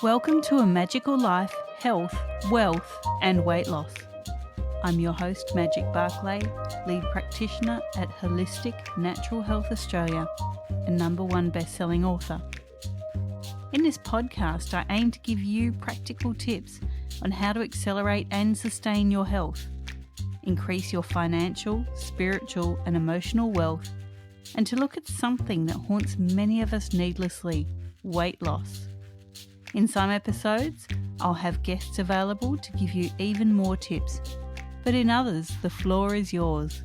Welcome to A Magical Life, Health, Wealth and Weight Loss. I'm your host, Magic Barclay, lead practitioner at Holistic Natural Health Australia and #1 best-selling author. In this podcast, I aim to give you practical tips on how to accelerate and sustain your health, increase your financial, spiritual and emotional wealth, and to look at something that haunts many of us needlessly, weight loss. In some episodes, I'll have guests available to give you even more tips, but in others, the floor is yours.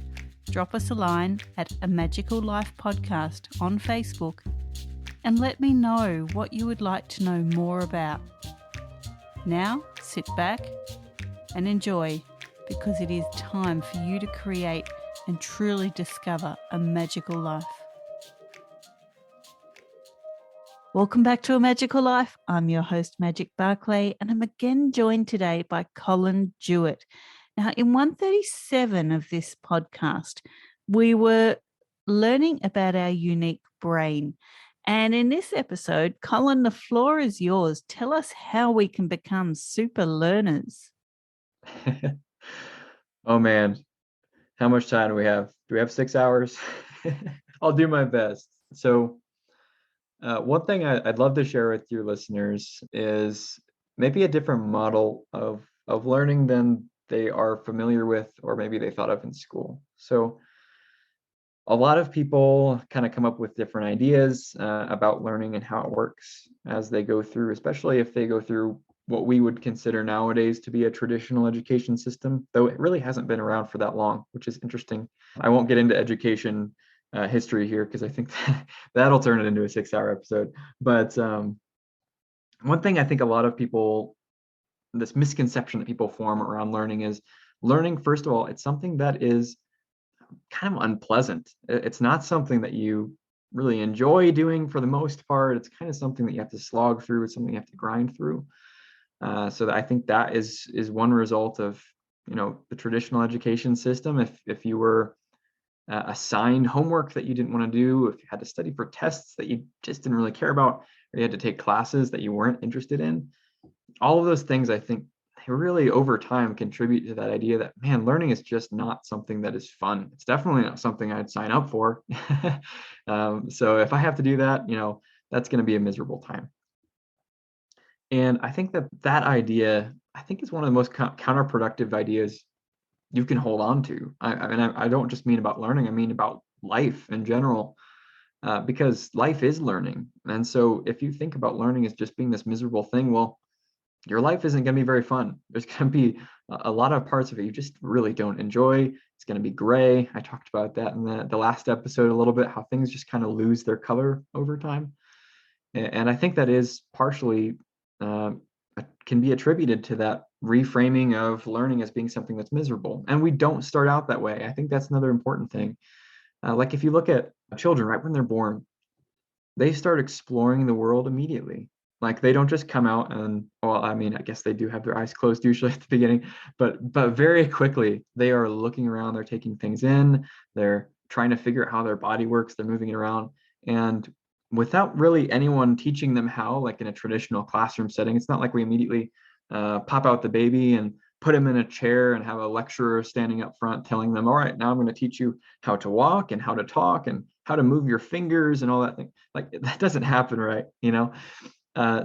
Drop us a line at A Magical Life Podcast on Facebook and let me know what you would like to know more about. Now, sit back and enjoy, because it is time for you to create and truly discover a magical life. Welcome back to A Magical Life. I'm your host, Magic Barclay, and I'm again joined today by Collin Jewett. Now, in 137 of this podcast, we were learning about our unique brain. And in this episode, Collin, the floor is yours. Tell us how we can become super learners. Oh man, how much time do we have? Do we have 6 hours? I'll do my best. So one thing I'd love to share with your listeners is maybe a different model of learning than they are familiar with, or maybe they thought of in school. So a lot of people kind of come up with different ideas about learning and how it works as they go through, especially if they go through what we would consider nowadays to be a traditional education system, though it really hasn't been around for that long, which is interesting. I won't get into education history here because I think that'll turn it into a 6-hour episode. But one thing I think a lot of people, this misconception that people form around learning is learning, first of all, it's something that is kind of unpleasant. It's not something that you really enjoy doing for the most part. It's kind of something that you have to slog through. It's something you have to grind through. So I think that is one result of, the traditional education system. If you were assigned homework that you didn't want to do, if you had to study for tests that you just didn't really care about, or you had to take classes that you weren't interested in, all of those things, I think, they really over time contribute to that idea that, man, learning is just not something that is fun. It's definitely not something I'd sign up for. So if I have to do that, that's going to be a miserable time. And I think that idea, I think, is one of the most counterproductive ideas you can hold on to. I mean, I don't just mean about learning, I mean about life in general, because life is learning. And so if you think about learning as just being this miserable thing, well, your life isn't going to be very fun. There's going to be a lot of parts of it you just really don't enjoy. It's going to be gray. I talked about that in the last episode a little bit, how things just kind of lose their color over time. And I think that is partially can be attributed to that reframing of learning as being something that's miserable. And we don't start out that way. I think that's another important thing. Like if you look at children right when they're born, they start exploring the world immediately. Like they don't just come out and, well, I mean, I guess they do have their eyes closed usually at the beginning, but very quickly they are looking around, they're taking things in, they're trying to figure out how their body works, they're moving it around. And without really anyone teaching them how, like in a traditional classroom setting, it's not like we immediately pop out the baby and put him in a chair and have a lecturer standing up front telling them, all right, now I'm going to teach you how to walk and how to talk and how to move your fingers and all that thing. Like that doesn't happen, right?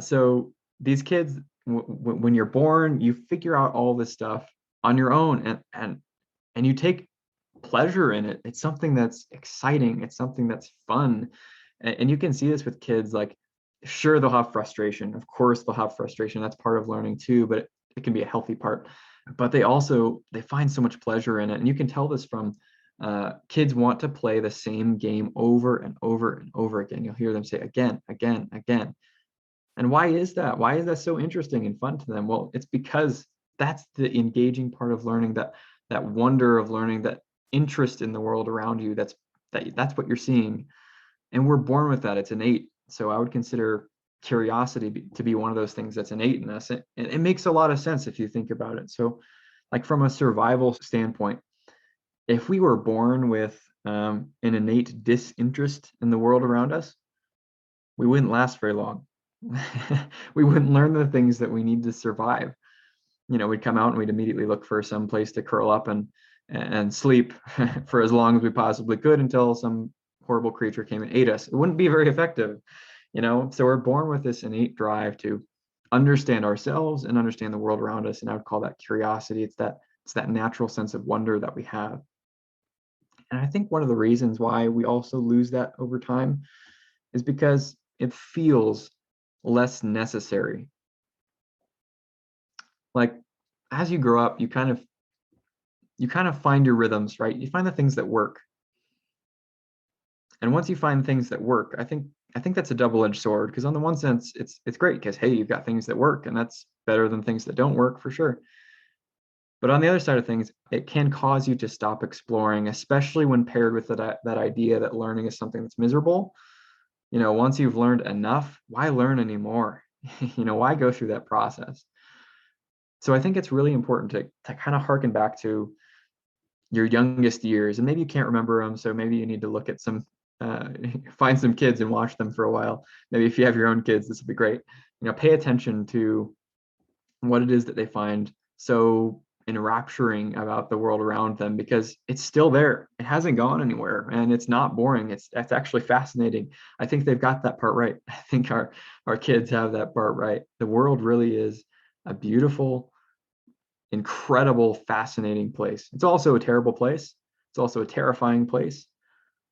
So these kids, when you're born, you figure out all this stuff on your own, and you take pleasure in it. It's something that's exciting. It's something that's fun. And you can see this with kids. Like, sure, they'll have frustration. Of course, they'll have frustration. That's part of learning too, but it can be a healthy part. But they find so much pleasure in it. And you can tell this from kids want to play the same game over and over and over again. You'll hear them say again, again, again. And why is that? Why is that so interesting and fun to them? Well, it's because that's the engaging part of learning, that wonder of learning, that interest in the world around you. That's what you're seeing. And we're born with that. It's innate. So I would consider curiosity to be one of those things that's innate in us. And it makes a lot of sense if you think about it. So like from a survival standpoint, if we were born with an innate disinterest in the world around us, we wouldn't last very long. we wouldn't learn the things that we need to survive. We'd come out and we'd immediately look for some place to curl up and sleep for as long as we possibly could until some horrible creature came and ate us. It wouldn't be very effective, So we're born with this innate drive to understand ourselves and understand the world around us. And I would call that curiosity. It's that natural sense of wonder that we have. And I think one of the reasons why we also lose that over time is because it feels less necessary. Like as you grow up, you kind of find your rhythms, right? You find the things that work. And once you find things that work, I think that's a double-edged sword, because on the one sense, it's great because, hey, you've got things that work, and that's better than things that don't work for sure. But on the other side of things, it can cause you to stop exploring, especially when paired with that idea that learning is something that's miserable. Once you've learned enough, why learn anymore? Why go through that process? So I think it's really important to kind of harken back to your youngest years, and maybe you can't remember them, so maybe you need to look at find some kids and watch them for a while. Maybe if you have your own kids, this would be great. Pay attention to what it is that they find so enrapturing about the world around them, because it's still there. It hasn't gone anywhere, and it's not boring. It's actually fascinating. I think they've got that part right. I think our kids have that part right. The world really is a beautiful, incredible, fascinating place. It's also a terrible place. It's also a terrifying place.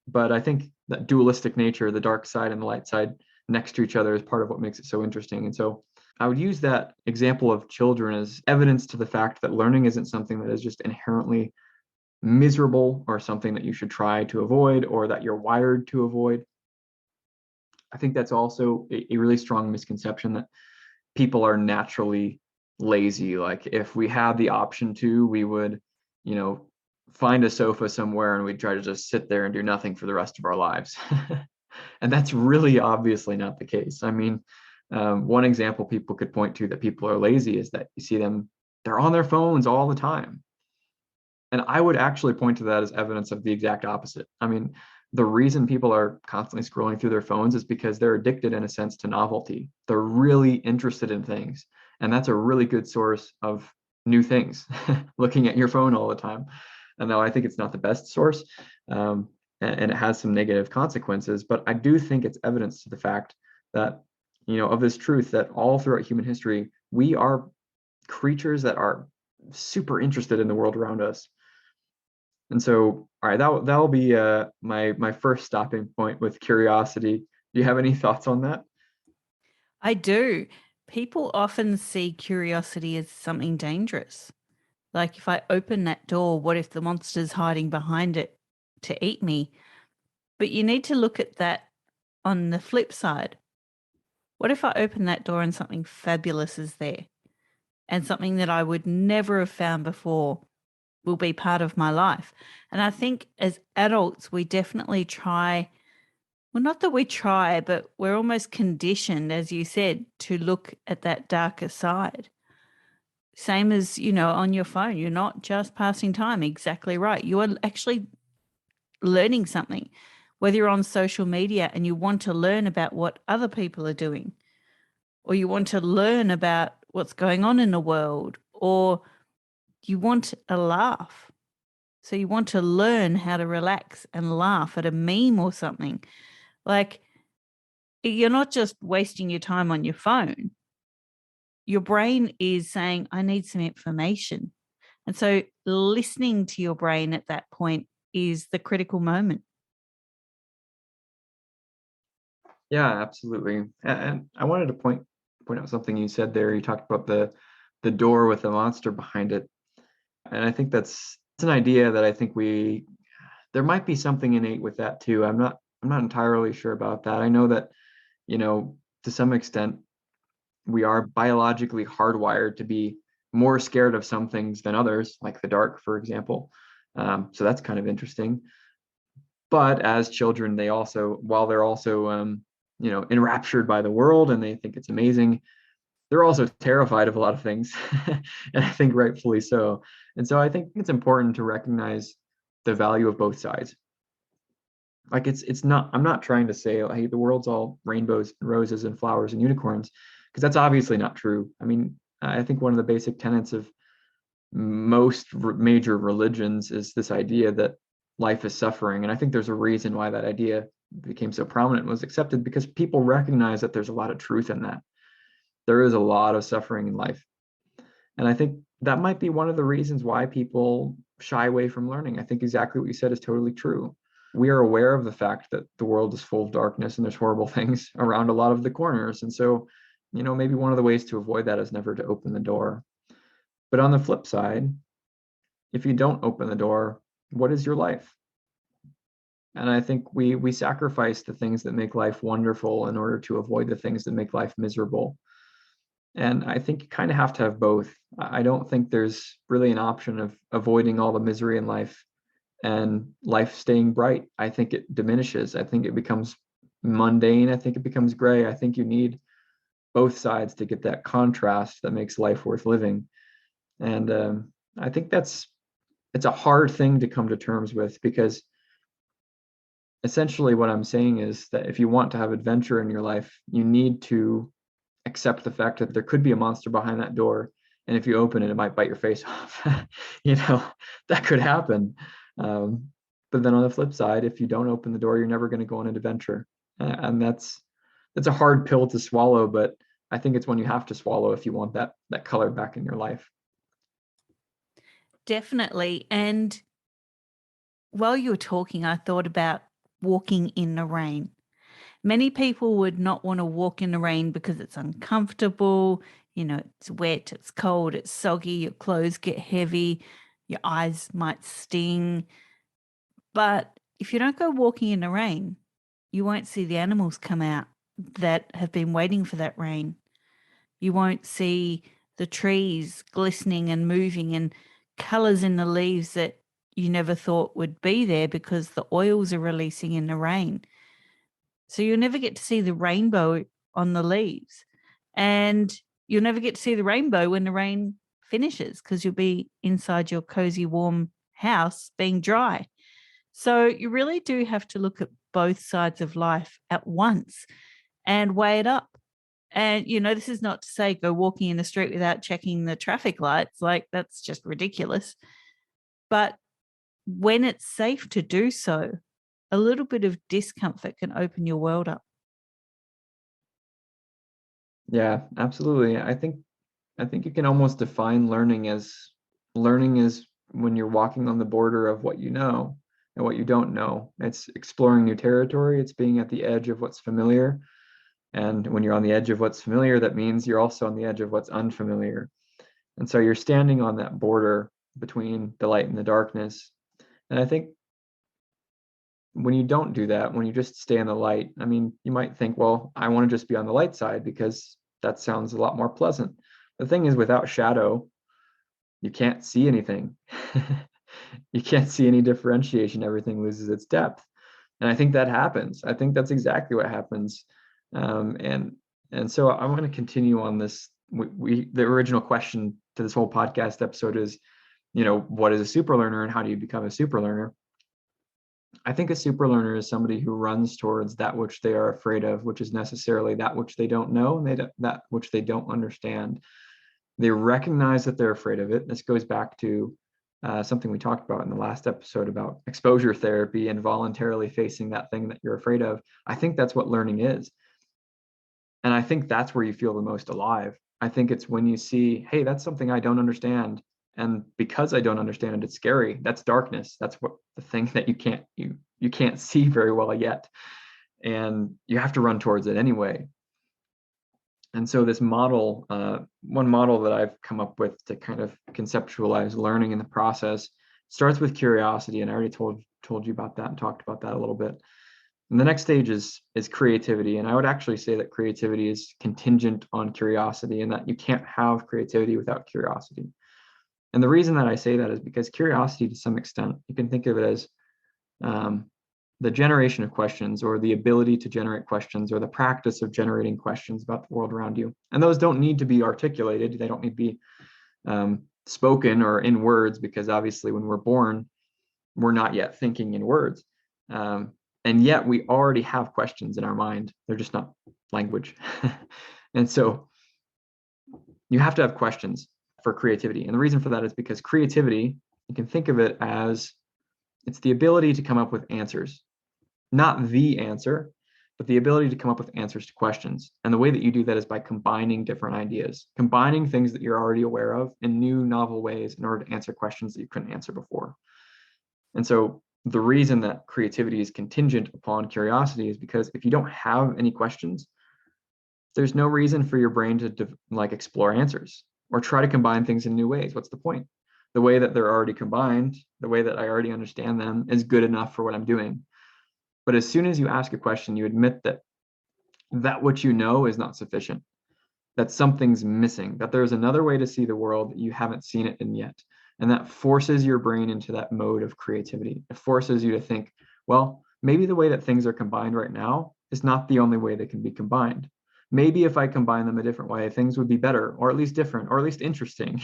But I think that dualistic nature, the dark side and the light side next to each other, is part of what makes it so interesting. And so I would use that example of children as evidence to the fact that learning isn't something that is just inherently miserable or something that you should try to avoid or that you're wired to avoid. I think that's also a really strong misconception that people are naturally lazy. Like if we had the option to, we would, find a sofa somewhere and we'd try to just sit there and do nothing for the rest of our lives. And that's really obviously not the case. I mean, one example people could point to that people are lazy is that you see them, they're on their phones all the time. And I would actually point to that as evidence of the exact opposite. I mean, the reason people are constantly scrolling through their phones is because they're addicted in a sense to novelty. They're really interested in things. And that's a really good source of new things, looking at your phone all the time. And though I think it's not the best source, and it has some negative consequences, but I do think it's evidence to the fact that, of this truth that all throughout human history, we are creatures that are super interested in the world around us. And so, all right, that'll be my first stopping point with curiosity. Do you have any thoughts on that? I do. People often see curiosity as something dangerous. Like if I open that door, what if the monster's hiding behind it to eat me? But you need to look at that on the flip side. What if I open that door and something fabulous is there? And something that I would never have found before will be part of my life. And I think as adults, we definitely try, well, not that we try, but we're almost conditioned, as you said, to look at that darker side. Same as, on your phone, you're not just passing time. Exactly right. You are actually learning something, whether you're on social media and you want to learn about what other people are doing, or you want to learn about what's going on in the world, or you want a laugh. So you want to learn how to relax and laugh at a meme or something. Like, you're not just wasting your time on your phone. Your brain is saying, I need some information. And so listening to your brain at that point is the critical moment. Yeah, absolutely. And I wanted to point out something you said there. You talked about the door with the monster behind it. And I think that's an idea that I think there might be something innate with that too. I'm not entirely sure about that. I know that, to some extent we are biologically hardwired to be more scared of some things than others, like the dark, for example. So that's kind of interesting. But as children, while they're also enraptured by the world and they think it's amazing, they're also terrified of a lot of things, and I think rightfully so. And so I think it's important to recognize the value of both sides. Like it's not, I'm not trying to say, oh, hey, the world's all rainbows and roses and flowers and unicorns, because that's obviously not true. I mean, I think one of the basic tenets of most major religions is this idea that life is suffering. And I think there's a reason why that idea became so prominent and was accepted, because people recognize that there's a lot of truth in that. There is a lot of suffering in life. And I think that might be one of the reasons why people shy away from learning. I think exactly what you said is totally true. We are aware of the fact that the world is full of darkness and there's horrible things around a lot of the corners. And so, maybe one of the ways to avoid that is never to open the door. But on the flip side, if you don't open the door, what is your life? And I think we sacrifice the things that make life wonderful in order to avoid the things that make life miserable. And I think you kind of have to have both. I don't think there's really an option of avoiding all the misery in life and life staying bright. I think it diminishes. I think it becomes mundane. I think it becomes gray. I think you need both sides to get that contrast that makes life worth living. And I think it's a hard thing to come to terms with, because essentially what I'm saying is that if you want to have adventure in your life, you need to accept the fact that there could be a monster behind that door, and if you open it, it might bite your face off. That could happen. But then on the flip side, if you don't open the door, you're never going to go on an adventure. And that's a hard pill to swallow, but I think it's one you have to swallow if you want that color back in your life. Definitely. And while you were talking, I thought about walking in the rain. Many people would not want to walk in the rain because it's uncomfortable. It's wet, it's cold, it's soggy, your clothes get heavy, your eyes might sting. But if you don't go walking in the rain, you won't see the animals come out that have been waiting for that rain. You won't see the trees glistening and moving and colors in the leaves that you never thought would be there because the oils are releasing in the rain. So you'll never get to see the rainbow on the leaves. And you'll never get to see the rainbow when the rain finishes, because you'll be inside your cozy, warm house being dry. So you really do have to look at both sides of life at once and weigh it up. And, this is not to say go walking in the street without checking the traffic lights. Like, that's just ridiculous. But when it's safe to do so, a little bit of discomfort can open your world up. Yeah, absolutely. I think you can almost define learning as when you're walking on the border of what you know and what you don't know. It's exploring new territory. It's being at the edge of what's familiar. And when you're on the edge of what's familiar, that means you're also on the edge of what's unfamiliar. And so you're standing on that border between the light and the darkness. And I think when you don't do that, when you just stay in the light, I mean, you might think, well, I want to just be on the light side because that sounds a lot more pleasant. The thing is, without shadow, you can't see anything. You can't see any differentiation. Everything loses its depth. And I think that happens. I think that's exactly what happens. And so I'm going to continue on this. The original question to this whole podcast episode is, what is a super learner and how do you become a super learner? I think a super learner is somebody who runs towards that which they are afraid of, which is necessarily that which they don't know and that which they don't understand. They recognize that they're afraid of it. This goes back to something we talked about in the last episode about exposure therapy and voluntarily facing that thing that you're afraid of. I think that's what learning is. And I think that's where you feel the most alive. I think it's when you see, hey, that's something I don't understand. And because I don't understand it, it's scary. That's darkness. That's what the thing that you can't see very well yet. And you have to run towards it anyway. And so this model, one model that I've come up with to kind of conceptualize learning in the process, starts with curiosity. And I already told you about that and talked about that a little bit. And the next stage is creativity. And I would actually say that creativity is contingent on curiosity, and that you can't have creativity without curiosity. And the reason that I say that is because curiosity, to some extent, you can think of it as the generation of questions, or the ability to generate questions, or the practice of generating questions about the world around you. And those don't need to be articulated. They don't need to be spoken or in words, because obviously when we're born, we're not yet thinking in words. And yet we already have questions in our mind. They're just not language. And so you have to have questions for creativity. And the reason for that is because creativity, you can think of it as it's the ability to come up with answers, not the answer, but the ability to come up with answers to questions. And the way that you do that is by combining different ideas, combining things that you're already aware of in new, novel ways in order to answer questions that you couldn't answer before. And so the reason that creativity is contingent upon curiosity is because if you don't have any questions, there's no reason for your brain to like explore answers or try to combine things in new ways. What's the point? The way that they're already combined, the way that I already understand them is good enough for what I'm doing. But as soon as you ask a question, you admit that what you know is not sufficient, that something's missing, that there's another way to see the world that you haven't seen it in yet. And that forces your brain into that mode of creativity. It forces you to think, well, maybe the way that things are combined right now is not the only way they can be combined. Maybe if I combine them a different way, things would be better, or at least different, or at least interesting.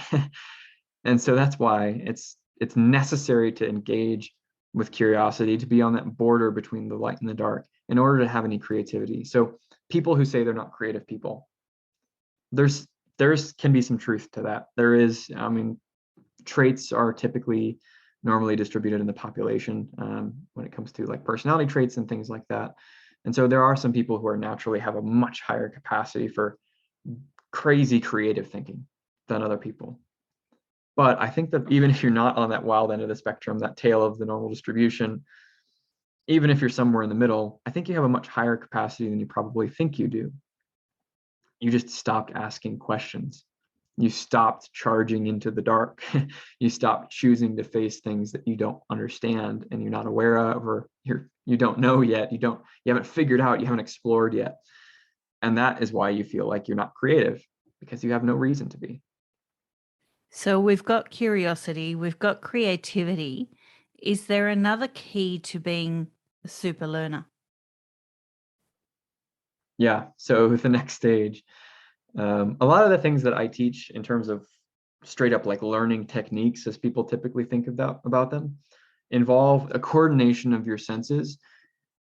And so that's why it's necessary to engage with curiosity, to be on that border between the light and the dark in order to have any creativity. So people who say they're not creative people, there's can be some truth to that. There is, I mean, traits are typically normally distributed in the population when it comes to like personality traits and things like that. And so there are some people who are naturally have a much higher capacity for crazy creative thinking than other people. But I think that even if you're not on that wild end of the spectrum, that tail of the normal distribution, even if you're somewhere in the middle, I think you have a much higher capacity than you probably think you do. You just stopped asking questions. You stopped charging into the dark. You stopped choosing to face things that you don't understand and you're not aware of, or you don't know yet. You haven't figured out, you haven't explored yet. And that is why you feel like you're not creative, because you have no reason to be. So we've got curiosity, we've got creativity. Is there another key to being a super learner? Yeah. So the next stage, a lot of the things that I teach in terms of straight up like learning techniques, as people typically think about them, involve a coordination of your senses.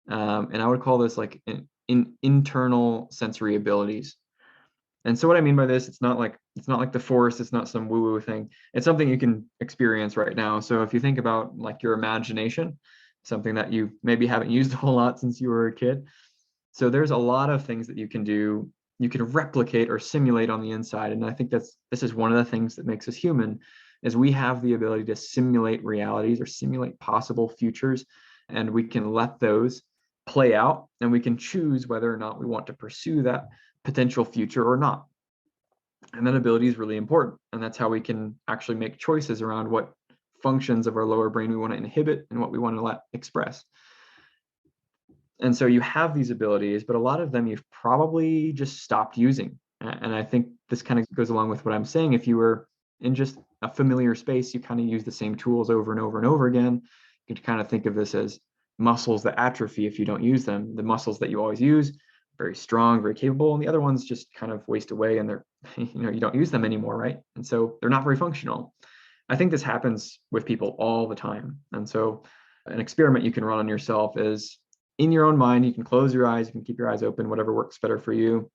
And I would call this like in internal sensory abilities. And so what I mean by this, it's not like the Force, it's not some woo-woo thing. It's something you can experience right now. So if you think about like your imagination, something that you maybe haven't used a whole lot since you were a kid. So there's a lot of things that you can do, you can replicate or simulate on the inside. And I think this is one of the things that makes us human, is we have the ability to simulate realities or simulate possible futures, and we can let those play out, and we can choose whether or not we want to pursue that potential future or not. And that ability is really important. And that's how we can actually make choices around what functions of our lower brain we want to inhibit and what we want to let express. And so you have these abilities, but a lot of them you've probably just stopped using. And I think this kind of goes along with what I'm saying. If you were in just a familiar space, you kind of use the same tools over and over and over again. You can kind of think of this as muscles that atrophy if you don't use them. The muscles that you always use, very strong, very capable, and the other ones just kind of waste away and they're, you don't use them anymore, right? And so they're not very functional. I think this happens with people all the time. And so an experiment you can run on yourself is, in your own mind, you can close your eyes, you can keep your eyes open, whatever works better for you.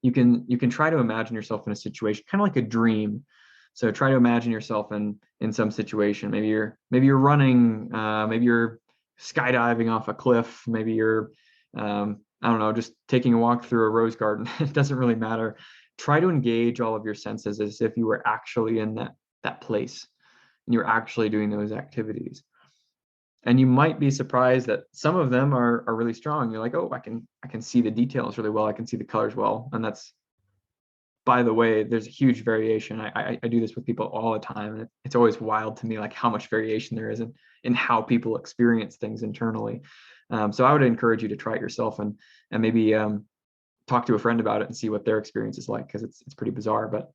You can try to imagine yourself in a situation, kind of like a dream. So try to imagine yourself in some situation. Maybe you're running, maybe you're skydiving off a cliff, maybe you're I don't know, just taking a walk through a rose garden. It doesn't really matter. Try to engage all of your senses as if you were actually in that place and you're actually doing those activities. And you might be surprised that some of them are really strong. You're like, oh, I can see the details really well. I can see the colors well. And that's, by the way, there's a huge variation. I do this with people all the time. And it's always wild to me, like how much variation there is in how people experience things internally. So I would encourage you to try it yourself and maybe talk to a friend about it and see what their experience is like, because it's pretty bizarre. But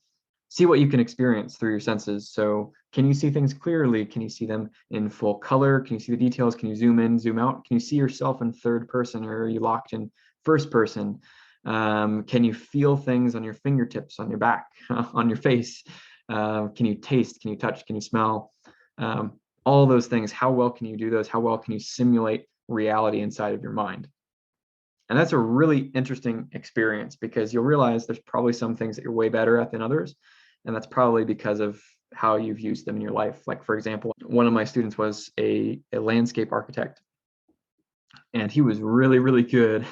see what you can experience through your senses. So can you see things clearly? Can you see them in full color? Can you see the details? Can you zoom in, zoom out? Can you see yourself in third person, or are you locked in first person? Can you feel things on your fingertips, on your back, on your face? Can you taste? Can you touch? Can you smell? All those things. How well can you do those? How well can you simulate reality inside of your mind. And that's a really interesting experience because you'll realize there's probably some things that you're way better at than others. And that's probably because of how you've used them in your life. Like, for example, one of my students was a landscape architect. And he was really, really good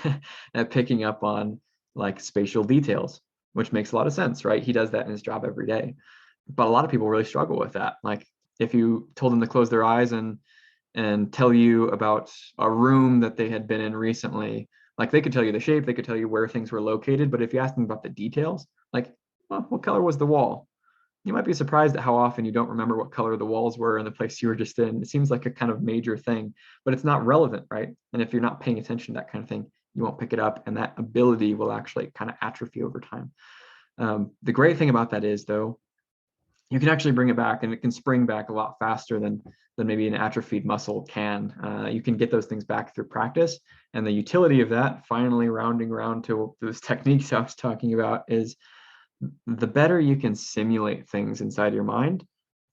at picking up on like spatial details, which makes a lot of sense, right? He does that in his job every day. But a lot of people really struggle with that. Like if you told them to close their eyes and tell you about a room that they had been in recently, like they could tell you the shape, they could tell you where things were located, but if you ask them about the details, like, well, what color was the wall? You might be surprised at how often you don't remember what color the walls were in the place you were just in. It seems like a kind of major thing, but it's not relevant, right? And if you're not paying attention to that kind of thing, you won't pick it up, and that ability will actually kind of atrophy over time. The great thing about that is, though, you can actually bring it back, and it can spring back a lot faster than maybe an atrophied muscle can. You can get those things back through practice. And the utility of that, finally rounding around to those techniques I was talking about, is the better you can simulate things inside your mind,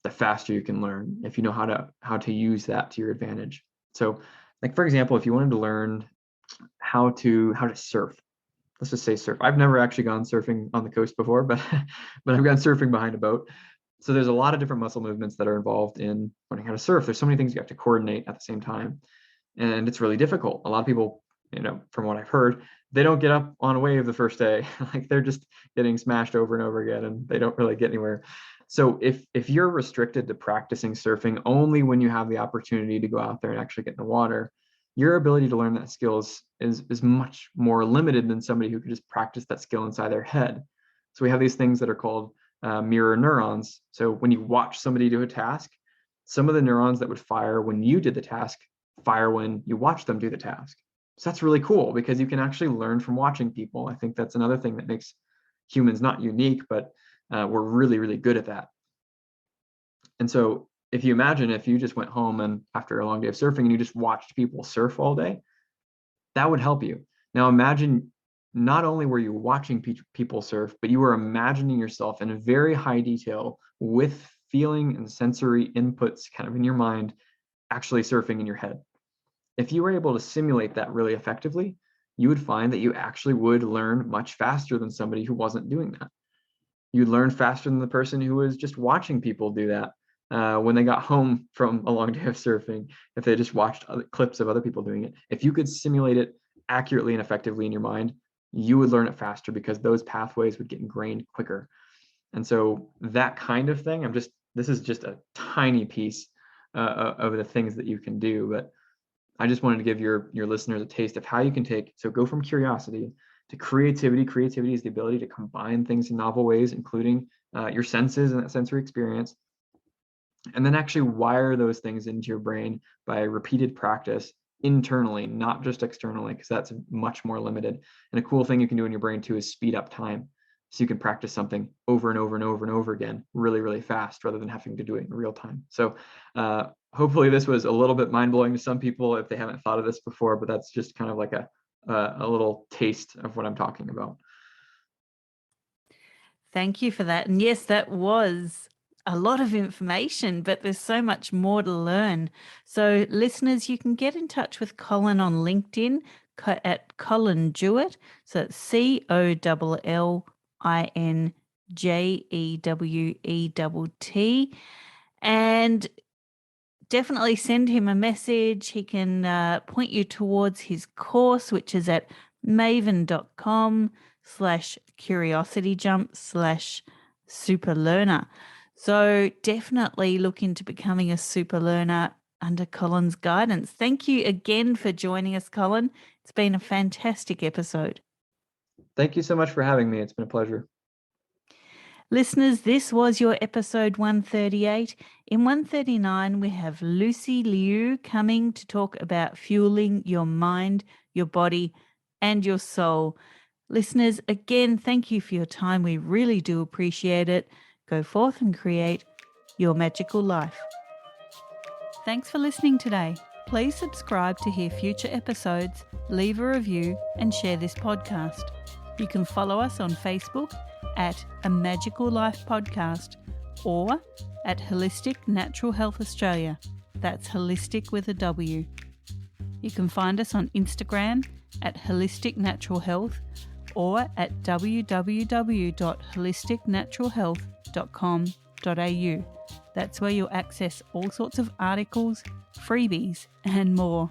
the faster you can learn if you know how to use that to your advantage. So, like for example, if you wanted to learn how to surf, let's just say surf. I've never actually gone surfing on the coast before, but I've gone surfing behind a boat. So there's a lot of different muscle movements that are involved in learning how to surf. There's so many things you have to coordinate at the same time, and it's really difficult. A lot of people, from what I've heard, they don't get up on a wave the first day. Like they're just getting smashed over and over again, and they don't really get anywhere. So if you're restricted to practicing surfing only when you have the opportunity to go out there and actually get in the water, your ability to learn that skill is much more limited than somebody who could just practice that skill inside their head. So we have these things that are called mirror neurons. So when you watch somebody do a task, some of the neurons that would fire when you did the task fire when you watch them do the task. So that's really cool because you can actually learn from watching people. I think that's another thing that makes humans not unique, but we're really, really good at that. And so if you imagine if you just went home and after a long day of surfing and you just watched people surf all day, that would help you. Now imagine not only were you watching people surf, but you were imagining yourself in a very high detail with feeling and sensory inputs kind of in your mind, actually surfing in your head. If you were able to simulate that really effectively, you would find that you actually would learn much faster than somebody who wasn't doing that. You'd learn faster than the person who was just watching people do that when they got home from a long day of surfing, if they just watched other clips of other people doing it. If you could simulate it accurately and effectively in your mind, you would learn it faster because those pathways would get ingrained quicker. And so that kind of thing, this is just a tiny piece of the things that you can do, but I just wanted to give your listeners a taste of how you can go from curiosity to creativity. Creativity is the ability to combine things in novel ways, including your senses and that sensory experience, and then actually wire those things into your brain by repeated practice internally, not just externally, because that's much more limited. And a cool thing you can do in your brain too is speed up time. So you can practice something over and over and over and over again really, really fast rather than having to do it in real time. So hopefully this was a little bit mind-blowing to some people if they haven't thought of this before, but that's just kind of like a little taste of what I'm talking about. Thank you for that. And yes, that was a lot of information, but there's so much more to learn. So listeners, you can get in touch with Collin on LinkedIn at Collin Jewett. So it's COLLINJEWETT. And definitely send him a message. He can point you towards his course, which is at maven.com/curiosityjump/superlearner. So definitely look into becoming a super learner under Collin's guidance. Thank you again for joining us, Collin. It's been a fantastic episode. Thank you so much for having me. It's been a pleasure. Listeners, this was your episode 138. In 139, we have Lucy Liu coming to talk about fueling your mind, your body, and your soul. Listeners, again, thank you for your time. We really do appreciate it. Go forth and create your magical life. Thanks for listening today. Please subscribe to hear future episodes, leave a review, and share this podcast. You can follow us on Facebook at A Magical Life Podcast or at Holistic Natural Health Australia. That's holistic with a W. You can find us on Instagram at Holistic Natural Health or at www.holisticnaturalhealth.com.au. That's where you'll access all sorts of articles, freebies, and more.